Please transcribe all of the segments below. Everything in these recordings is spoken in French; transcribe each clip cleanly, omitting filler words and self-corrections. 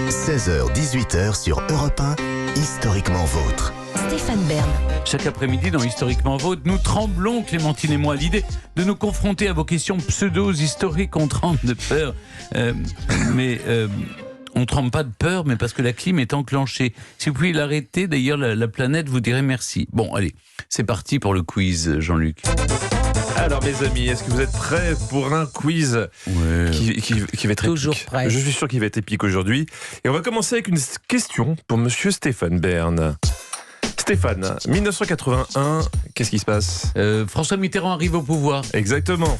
16h-18h sur Europe 1, Historiquement Vôtre. Stéphane Bern. Chaque après-midi dans Historiquement Vôtre, nous tremblons, Clémentine et moi, à l'idée de nous confronter à vos questions pseudo-historiques. On tremble de peur. On tremble pas de peur, mais parce que la clim est enclenchée. Si vous pouvez l'arrêter, d'ailleurs, la planète vous dirait merci. Bon, allez, c'est parti pour le quiz, Jean-Luc. Alors mes amis, est-ce que vous êtes prêts pour un quiz qui va être Toujours épique? prêt. Je suis sûr qu'il va être épique aujourd'hui. Et on va commencer avec une question pour monsieur Stéphane Bern. Stéphane, 1981, qu'est-ce qui se passe? François Mitterrand arrive au pouvoir. Exactement.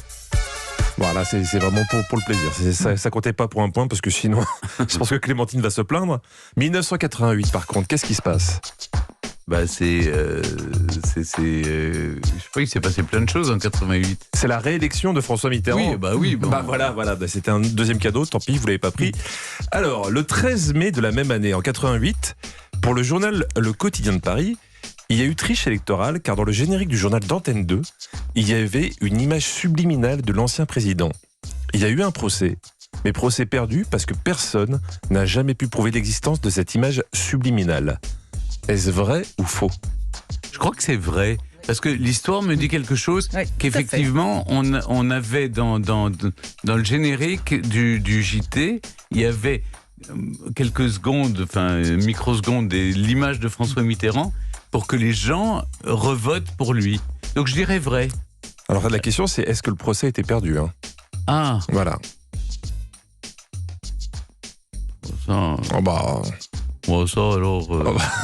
Voilà, c'est vraiment pour le plaisir. Ça comptait pas pour un point parce que sinon, je pense que Clémentine va se plaindre. 1988, par contre, qu'est-ce qui se passe? Je sais pas, il s'est passé plein de choses en 88. C'est la réélection de François Mitterrand. Oui. Bon. Voilà. C'était un deuxième cadeau, tant pis, vous l'avez pas pris. Alors, le 13 mai de la même année, en 88, pour le journal Le Quotidien de Paris, il y a eu triche électorale, car dans le générique du journal d'Antenne 2, il y avait une image subliminale de l'ancien président. Il y a eu un procès, mais procès perdu parce que personne n'a jamais pu prouver l'existence de cette image subliminale. Est-ce vrai ou faux? Je crois que c'est vrai. Parce que l'histoire me dit quelque chose, qu'effectivement, on avait dans le générique du JT, il y avait quelques secondes, microsecondes, l'image de François Mitterrand pour que les gens revotent pour lui. Donc je dirais vrai. Alors la question c'est, est-ce que le procès était perdu, hein? Ah. Voilà. Ça, ça alors...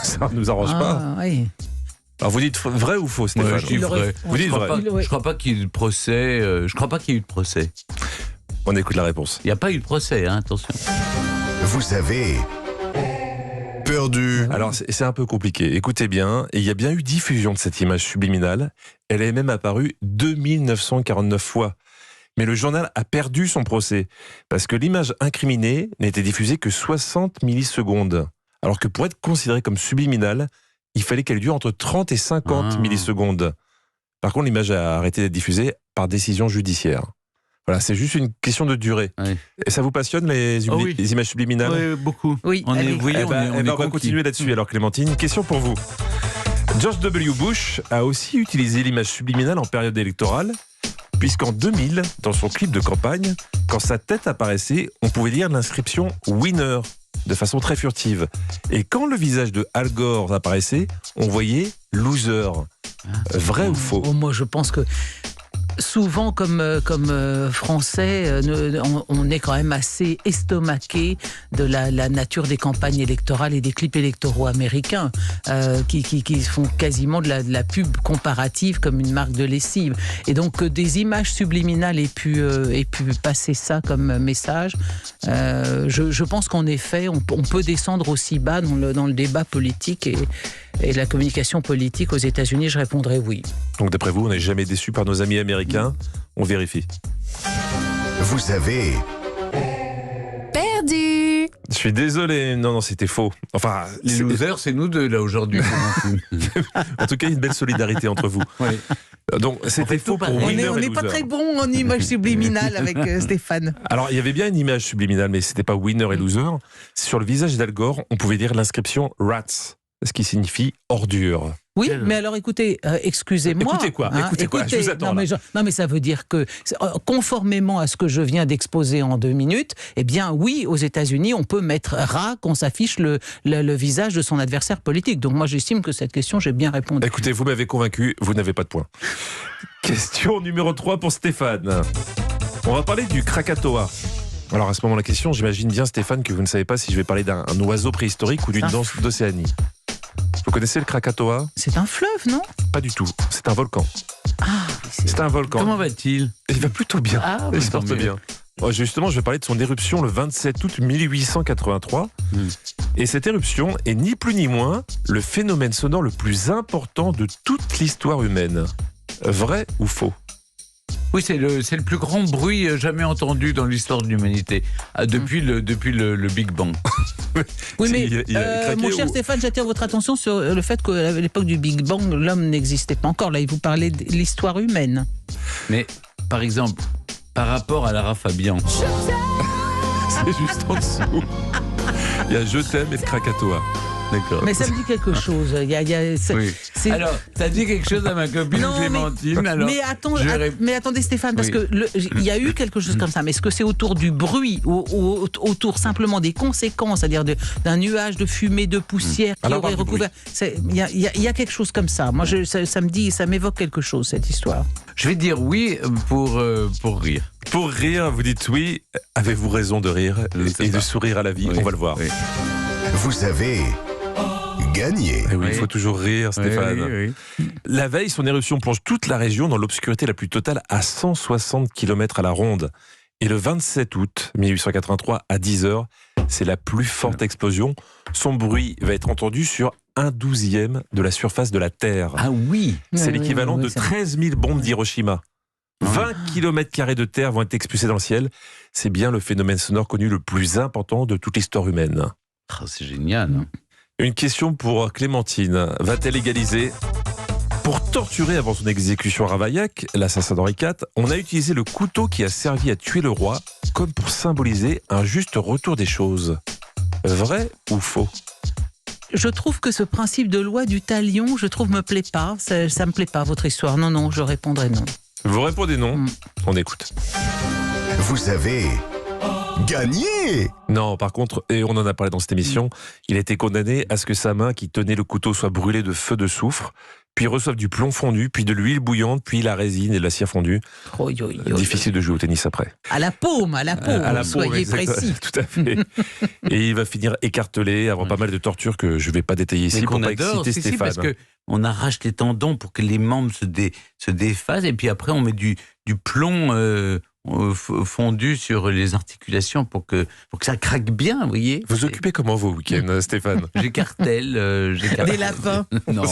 ça ne nous arrange pas. Oui. Alors vous dites vrai ou faux, Stéphane? Je dis vrai. Vous dites vrai. Je crois pas qu'il y ait eu de procès. Je crois pas qu'il y ait eu de procès. On écoute la réponse. Il n'y a pas eu de procès, hein, attention. Vous avez perdu. Alors c'est un peu compliqué. Écoutez bien, et il y a bien eu diffusion de cette image subliminale. Elle est même apparue 2949 fois. Mais le journal a perdu son procès parce que l'image incriminée n'était diffusée que 60 millisecondes. Alors que pour être considérée comme subliminale, il fallait qu'elle dure entre 30 et 50 millisecondes. Par contre, l'image a arrêté d'être diffusée par décision judiciaire. Voilà, c'est juste une question de durée. Oui. Et ça vous passionne les images subliminales? Oui, beaucoup. Oui, on va continuer là-dessus. Alors Clémentine, une question pour vous. George W. Bush a aussi utilisé l'image subliminale en période électorale, puisqu'en 2000, dans son clip de campagne, quand sa tête apparaissait, on pouvait lire l'inscription « Winner » de façon très furtive. Et quand le visage de Al Gore apparaissait, on voyait « Loser ». Vrai ou faux? Moi, je pense que souvent, comme Français, on est quand même assez estomaqué de la nature des campagnes électorales et des clips électoraux américains qui font quasiment de la pub comparative comme une marque de lessive. Et donc, que des images subliminales aient pu passer ça comme message, je pense qu'en effet, on peut descendre aussi bas dans le débat politique et la communication politique aux États-Unis. Je répondrai oui. Donc d'après vous, on n'est jamais déçu par nos amis américains? On vérifie. Vous avez perdu. Je suis désolé, non, c'était faux. Enfin, les losers, c'est nous deux là aujourd'hui. En tout cas, il y a une belle solidarité entre vous. Oui. Donc c'était faux pour Winner et On n'est pas Loser. très bon en image subliminale avec Stéphane. Alors il y avait bien une image subliminale, mais c'était pas Winner et Loser. Sur le visage d'Al Gore, on pouvait lire l'inscription Rats, ce qui signifie ordure. Oui, mais alors écoutez, excusez-moi. Écoutez quoi, je vous attends. Non, mais ça veut dire que, conformément à ce que je viens d'exposer en 2 minutes, eh bien oui, aux États-Unis, on peut mettre rat quand s'affiche le visage de son adversaire politique. Donc moi, j'estime que cette question, j'ai bien répondu. Écoutez, vous m'avez convaincu, vous n'avez pas de point. Question numéro 3 pour Stéphane. On va parler du Krakatoa. Alors à ce moment, la question, j'imagine bien Stéphane que vous ne savez pas si je vais parler d'un oiseau préhistorique ou d'une danse d'Océanie. Vous connaissez le Krakatoa? C'est un fleuve, non? Pas du tout, c'est un volcan. Ah, c'est un volcan. Comment va-t-il? Il va plutôt bien. Ah, il se porte bien. Justement, je vais parler de son éruption le 27 août 1883. Et cette éruption est ni plus ni moins le phénomène sonore le plus important de toute l'histoire humaine. Vrai ou faux? Oui, c'est le plus grand bruit jamais entendu dans l'histoire de l'humanité, depuis le Big Bang. Oui, mais mon cher Stéphane, j'attire votre attention sur le fait qu'à l'époque du Big Bang, l'homme n'existait pas encore. Là, il vous parlait de l'histoire humaine. Mais, par exemple, par rapport à Lara Fabian... C'est juste en dessous. Il y a Je t'aime et le Krakatoa. D'accord. Mais ça me dit quelque chose. Oui. Alors, ça dit quelque chose à ma copine Non, Clémentine. Alors, mais attendez Stéphane, parce que il y a eu quelque chose comme ça. Mais est-ce que c'est autour du bruit ou autour simplement des conséquences, c'est-à-dire d'un nuage de fumée, de poussière qui aurait recouvert. Il y a quelque chose comme ça. Moi, ça me dit, ça m'évoque quelque chose, cette histoire. Je vais dire oui pour rire. Pour rire, vous dites oui. Avez-vous raison de rire et de sourire à la vie? Oui. On va le voir. Oui. Vous avez gagné. Eh oui, il Oui. faut toujours rire, Stéphane. Oui. La veille, son éruption plonge toute la région dans l'obscurité la plus totale à 160 km à la ronde. Et le 27 août 1883, à 10h, c'est la plus forte explosion. Son bruit va être entendu sur 1/12e de la surface de la Terre. Ah oui. C'est Oui, l'équivalent oui, de c'est 13 000 bombes d'Hiroshima. 20 km² de terre vont être expulsés dans le ciel. C'est bien le phénomène sonore connu le plus important de toute l'histoire humaine. Oh, c'est génial. Hein. Une question pour Clémentine. Va-t-elle égaliser? Pour torturer avant son exécution à Ravaillac, l'assassin d'Henri IV, on a utilisé le couteau qui a servi à tuer le roi comme pour symboliser un juste retour des choses. Vrai ou faux? Je trouve que ce principe de loi du talion, me plaît pas. Ça me plaît pas, votre histoire. Non, je répondrai non. Vous répondez non. On écoute. Vous avez gagné. Non, par contre, et on en a parlé dans cette émission, il a été condamné à ce que sa main qui tenait le couteau soit brûlée de feu de soufre, puis reçoive du plomb fondu, puis de l'huile bouillante, puis la résine et de la cire fondue. Difficile de jouer au tennis après. À la paume, soyez exact, précis. Tout à fait. Et il va finir écartelé, avoir pas mal de tortures que je ne vais pas détailler ici Mais pour qu'on pas adore, exciter Stéphane. parce que on arrache les tendons pour que les membres se défassent, et puis après on met du plomb fondu sur les articulations pour que ça craque bien, vous voyez. Vous occupez comment vos week-ends, Stéphane? J'écartèle. Des lapins. Non,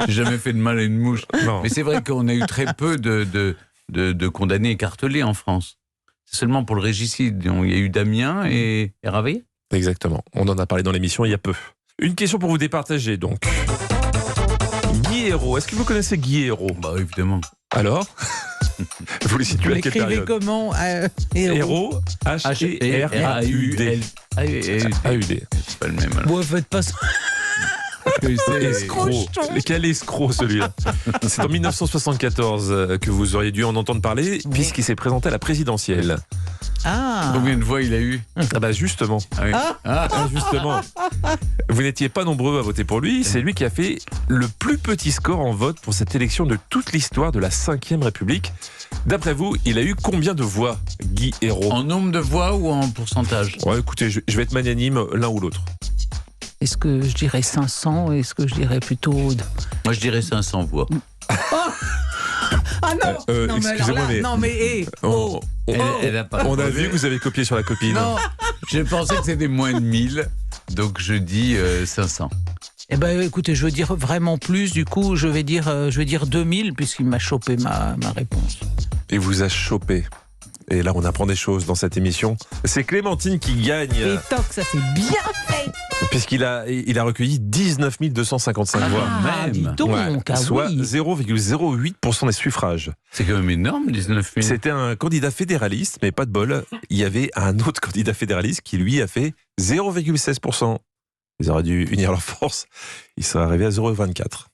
j'ai jamais fait de mal à une mouche. Non. Mais c'est vrai qu'on a eu très peu de condamnés écartelés en France. C'est seulement pour le régicide. Il y a eu Damien et Ravaillac. Exactement. On en a parlé dans l'émission il y a peu. Une question pour vous départager, donc. Guy Hérault. Est-ce que vous connaissez Guy Hérault? Bah évidemment. Alors? Vous le situez à quelle L'écrivez période? comment Hérault, H-E-R-A-U-D. A-U-D. C'est pas le même. Alors. Bon, faites pas ça. Escroc. Quel escroc celui-là? C'est en 1974 que vous auriez dû en entendre parler, puisqu'il s'est présenté à la présidentielle. Ah. Combien de voix il a eu? Ah bah justement. Ah oui. Ah, justement. Vous n'étiez pas nombreux à voter pour lui. C'est lui qui a fait le plus petit score en vote pour cette élection de toute l'histoire de la Ve République. D'après vous, il a eu combien de voix, Guy Hérault? En nombre de voix ou en pourcentage? Ouais, écoutez, je vais être magnanime, l'un ou l'autre. Est-ce que je dirais 500? Est-ce que je dirais plutôt... Moi je dirais 500 voix. Ah non, non, excusez-moi, mais non, mais Elle a pas on a vu que vous avez copié sur la copine. Non, je pensais que c'était moins de 1000, donc je dis 500. Eh ben, écoutez, je veux dire vraiment plus. Du coup, je vais dire 2000 puisqu'il m'a chopé ma réponse. Et vous a chopé. Et là, on apprend des choses dans cette émission. C'est Clémentine qui gagne. Et toc, ça c'est bien fait. Puisqu'il a recueilli 19 255 voix. même. Dis donc, Ouais, soit oui. 0,08% des suffrages. C'est quand même énorme, 19 000. C'était un candidat fédéraliste, mais pas de bol. Il y avait un autre candidat fédéraliste qui, lui, a fait 0,16%. Ils auraient dû unir leurs forces. Ils seraient arrivés à 0,24.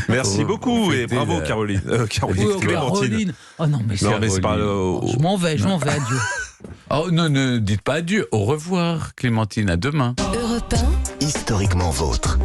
Merci beaucoup et bravo, Caroline. Clémentine. Caroline. Oh non, mais Non, mais c'est pas je m'en vais, adieu. Oh non, ne dites pas adieu. Au revoir, Clémentine. À demain. Historiquement vôtre.